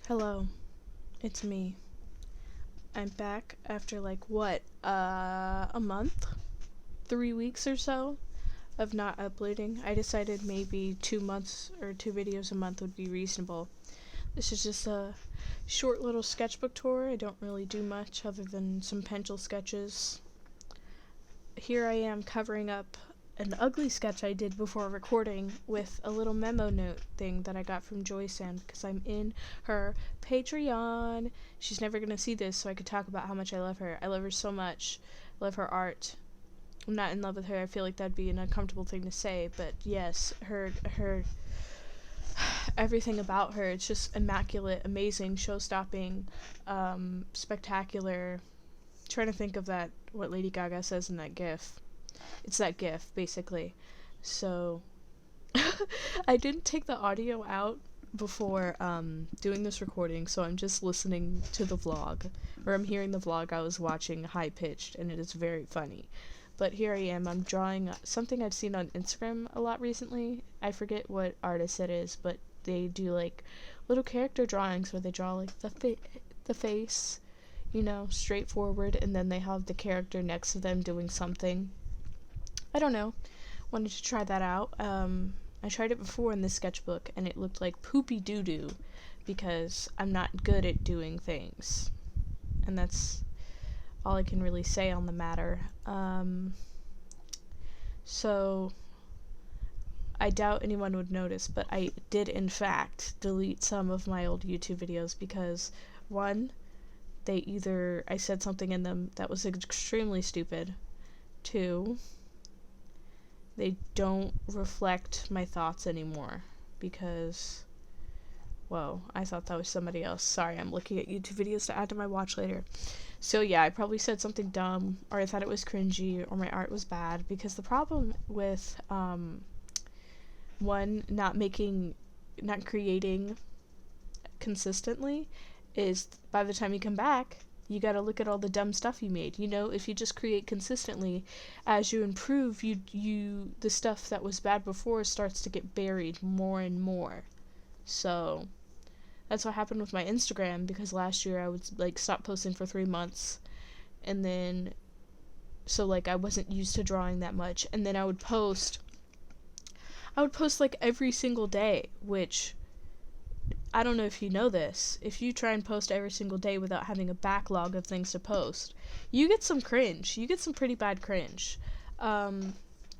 Hello, it's me. I'm back after a month? 3 weeks or so of not uploading. I decided maybe 2 months or 2 videos a month would be reasonable. This is just a short little sketchbook tour. I don't really do much other than some pencil sketches. Here I am covering up an ugly sketch I did before recording with a little memo note thing that I got from Joysan because I'm in her Patreon. She's never gonna see this, so I could talk about how much I love her. I love her so much. I love her art. I'm not in love with her. I feel like that'd be an uncomfortable thing to say, but yes, her everything about her, it's just immaculate, amazing, show-stopping, spectacular. I'm trying to think of what Lady Gaga says in that GIF. It's that GIF, basically. So, I didn't take the audio out before doing this recording, so I'm just listening to the vlog, or I'm hearing the vlog I was watching high-pitched, and it is very funny. But here I am, I'm drawing something I've seen on Instagram a lot recently. I forget what artist it is, but they do, little character drawings where they draw, the face, straightforward, and then they have the character next to them doing something. I don't know. Wanted to try that out. I tried it before in this sketchbook, and it looked like poopy doo-doo, because I'm not good at doing things. And that's all I can really say on the matter. So, I doubt anyone would notice, but I did, in fact, delete some of my old YouTube videos because, one, I said something in them that was extremely stupid. Two, they don't reflect my thoughts anymore because, whoa, I thought that was somebody else. Sorry, I'm looking at YouTube videos to add to my watch later. So yeah, I probably said something dumb, or I thought it was cringy, or my art was bad, because the problem with, one, not creating consistently is by the time you come back, you gotta look at all the dumb stuff you made. If you just create consistently, as you improve, the stuff that was bad before starts to get buried more and more. So, that's what happened with my Instagram, because last year I would, stop posting for 3 months, and then, so, I wasn't used to drawing that much, and then I would post, every single day, which, I don't know if you know this. If you try and post every single day without having a backlog of things to post, you get some cringe. You get some pretty bad cringe. I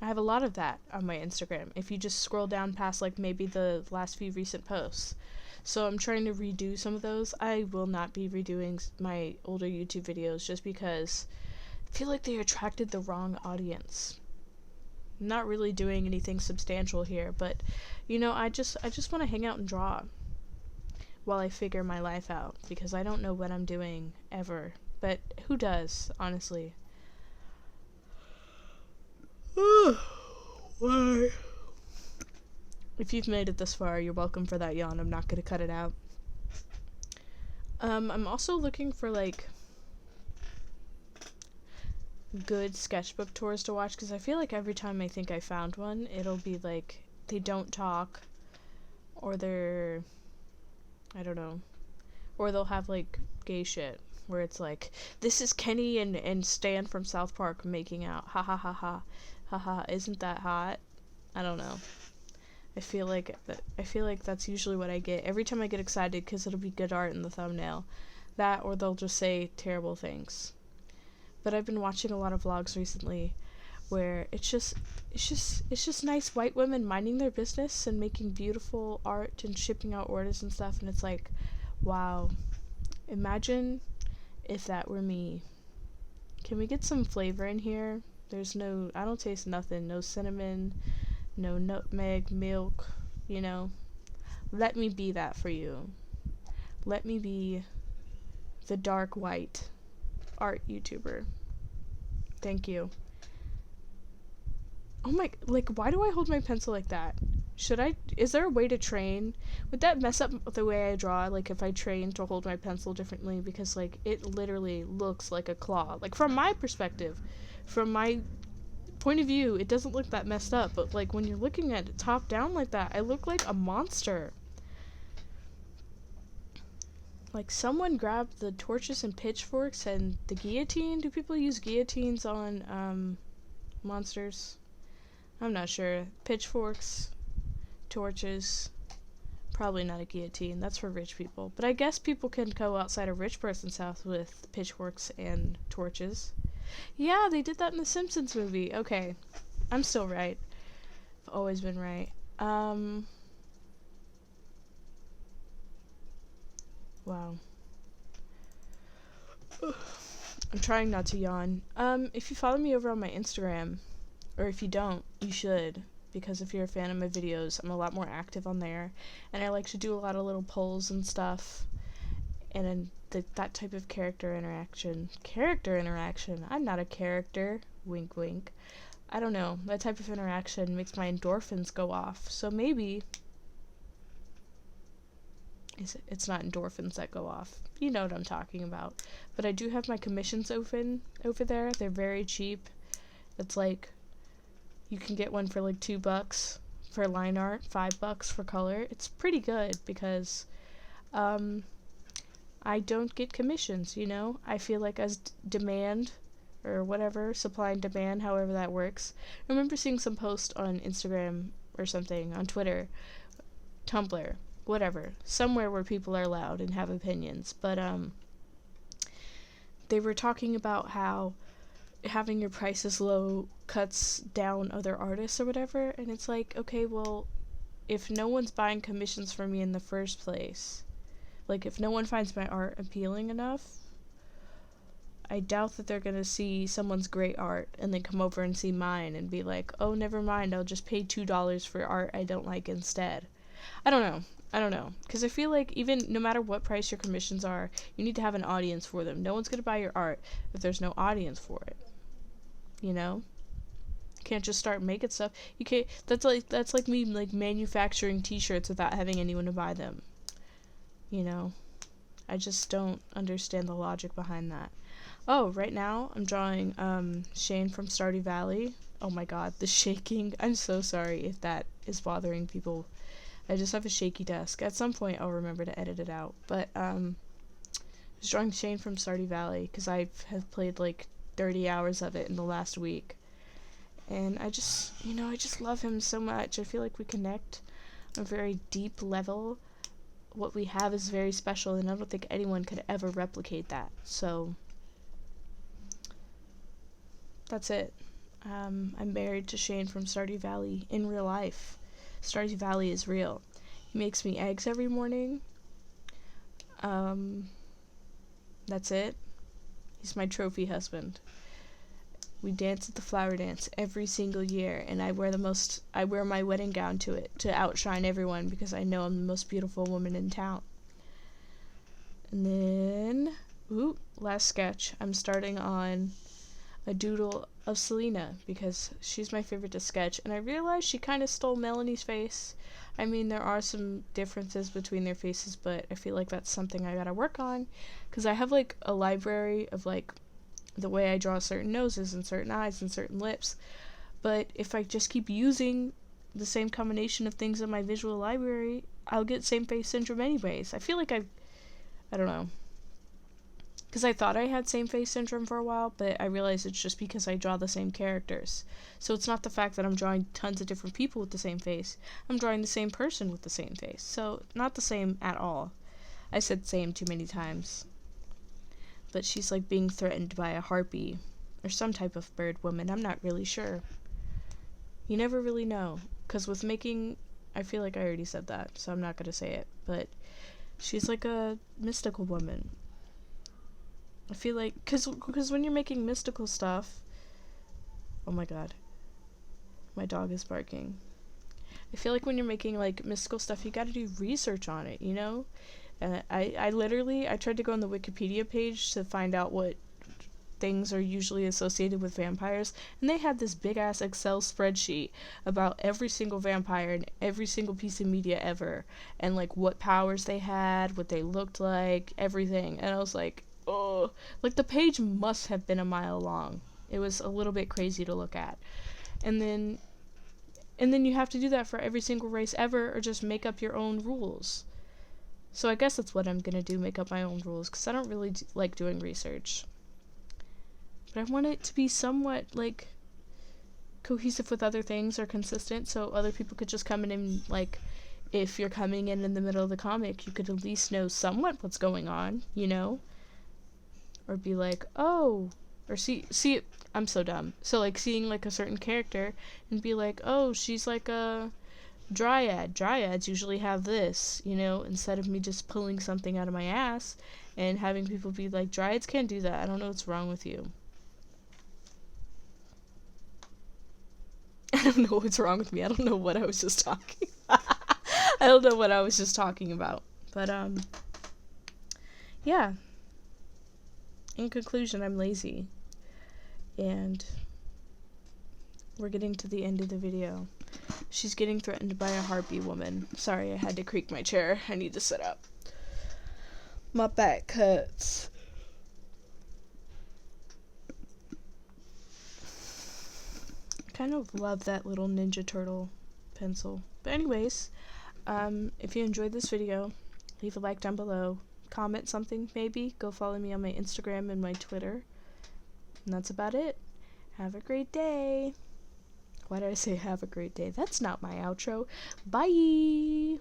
have a lot of that on my Instagram. If you just scroll down past, maybe the last few recent posts. So I'm trying to redo some of those. I will not be redoing my older YouTube videos just because I feel like they attracted the wrong audience. I'm not really doing anything substantial here, but, I just want to hang out and draw while I figure my life out, because I don't know what I'm doing, ever. But who does, honestly? Why? If you've made it this far, you're welcome for that yawn. I'm not gonna cut it out. I'm also looking for, good sketchbook tours to watch, because I feel like every time I think I found one, it'll be, they don't talk, or they're, I don't know. Or they'll have, gay shit, where it's this is Kenny and Stan from South Park making out. Ha ha ha ha. Ha ha, isn't that hot? I don't know. I feel like that's usually what I get. Every time I get excited, because it'll be good art in the thumbnail. That, or they'll just say terrible things. But I've been watching a lot of vlogs recently, where it's just nice white women minding their business and making beautiful art and shipping out orders and stuff, and it's wow, imagine if that were me. Can we get some flavor in here? I don't taste nothing, no cinnamon, no nutmeg, milk, Let me be that for you. Let me be the dark white art YouTuber. Thank you. Oh my, why do I hold my pencil like that? Is there a way to train? Would that mess up the way I draw, if I train to hold my pencil differently? Because, it literally looks like a claw. From my perspective, from my point of view, it doesn't look that messed up, but, when you're looking at it top down like that, I look like a monster. Like, someone grabbed the torches and pitchforks and the guillotine. Do people use guillotines on, monsters? I'm not sure. Pitchforks, torches, probably not a guillotine. That's for rich people. But I guess people can go outside a rich person's house with pitchforks and torches. Yeah, they did that in the Simpsons movie. Okay. I'm still right. I've always been right. Wow. I'm trying not to yawn. If you follow me over on my Instagram, or if you don't, you should, because if you're a fan of my videos, I'm a lot more active on there, and I like to do a lot of little polls and stuff, and that type of character interaction. I'm not a character. Wink, wink. I don't know. That type of interaction makes my endorphins go off. So maybe it's not endorphins that go off. You know what I'm talking about. But I do have my commissions open over there. They're very cheap. It's like you can get one for like $2 for line art, $5 for color. It's pretty good because I don't get commissions, you know? I feel like as demand or whatever, supply and demand, however that works. I remember seeing some post on Instagram or something, on Twitter, Tumblr, whatever, somewhere where people are loud and have opinions, but they were talking about how having your prices low cuts down other artists or whatever, and it's like, okay, well, if no one's buying commissions for me in the first place, like, if no one finds my art appealing enough, I doubt that they're gonna see someone's great art and then come over and see mine and be like, oh, never mind, I'll just pay $2 for art I don't like instead. I don't know, because I feel like even no matter what price your commissions are, you need to have an audience for them. No one's gonna buy your art if there's no audience for it, you know? You can't just start making stuff. You can't. That's like me like manufacturing T-shirts without having anyone to buy them, you know? I just don't understand the logic behind that. Oh, right now I'm drawing Shane from Stardew Valley. Oh my god, the shaking. I'm so sorry if that is bothering people. I just have a shaky desk. At some point I'll remember to edit it out. But I was drawing Shane from Stardew Valley because I have played like 30 hours of it in the last week. And I just love him so much. I feel like we connect on a very deep level. What we have is very special, and I don't think anyone could ever replicate that. So that's it. I'm married to Shane from Stardew Valley in real life. Stardew Valley is real. He makes me eggs every morning. That's it. He's my trophy husband. We dance at the flower dance every single year, and I wear my wedding gown to it to outshine everyone because I know I'm the most beautiful woman in town. And then, last sketch. I'm starting on a doodle of Selena because she's my favorite to sketch, and I realized she kind of stole Melanie's face. I mean, there are some differences between their faces, but I feel like that's something I gotta work on because I have like a library of like the way I draw certain noses and certain eyes and certain lips, but if I just keep using the same combination of things in my visual library, I'll get same face syndrome anyways. I feel like I don't know, because I thought I had same face syndrome for a while, but I realized it's just because I draw the same characters. So it's not the fact that I'm drawing tons of different people with the same face. I'm drawing the same person with the same face. So not the same at all. I said same too many times. But she's like being threatened by a harpy or some type of bird woman. I'm not really sure. You never really know. Because with making, I feel like I already said that, so I'm not going to say it. But she's like a mystical woman. I feel like, because when you're making mystical stuff, oh my god, my dog is barking. I feel like when you're making like mystical stuff, you gotta do research on it, you know? And I tried to go on the Wikipedia page to find out what things are usually associated with vampires, and they had this big ass Excel spreadsheet about every single vampire and every single piece of media ever, and like what powers they had, what they looked like, everything. And I was like, oh, like the page must have been a mile long. It was a little bit crazy to look at. And then you have to do that for every single race ever, or just make up your own rules. So I guess that's what I'm gonna do, make up my own rules, because I don't really like doing research. But I want it to be somewhat, like, cohesive with other things or consistent, so other people could just come in and, like, if you're coming in the middle of the comic, you could at least know somewhat what's going on, you know? Or be like, oh, or see it, I'm so dumb. So, like, seeing, like, a certain character and be like, oh, she's like a dryad. Dryads usually have this, you know, instead of me just pulling something out of my ass and having people be like, dryads can't do that. I don't know what's wrong with you. I don't know what's wrong with me. I don't know what I was just talking I don't know what I was just talking about. But, yeah. In conclusion, I'm lazy. And we're getting to the end of the video. She's getting threatened by a harpy woman. Sorry, I had to creak my chair. I need to sit up. My back hurts. I kind of love that little Ninja Turtle pencil. But anyways, if you enjoyed this video, leave a like down below. Comment something, maybe. Go follow me on my Instagram and my Twitter. And that's about it. Have a great day. Why did I say have a great day? That's not my outro. Bye!